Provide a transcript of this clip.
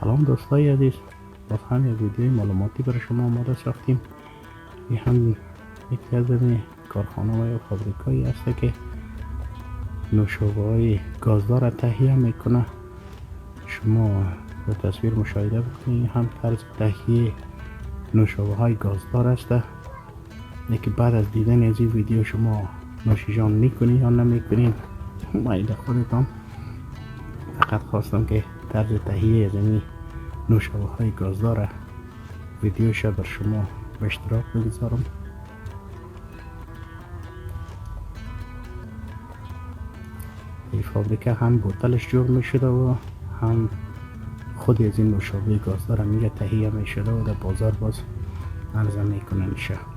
سلام دوستای عزیز، باز هم یک ویدیوی معلوماتی برای شما آماده ساختیم. این هم یکی از این کارخانه یا فابریکایی هست که نوشابه های گازدار تهیه میکنه. شما به تصویر مشاهده بکنید، هم طرز تهیه نوشابه های گازدار است. یکی بعد از دیدن از این ویدیو شما نوشیجان میکنید یا نمیکنید مایل خودتان. فقط خواستم که طرز تهیه از این نوشابه های گازدار ویدیوش بر شما به اشتراک بگذارم. این فابریکه هم بوتلش جور می شده و هم خود از این نوشابه گازدار میره تهیه می شده و در بازار باز عرضه میکنه میشه.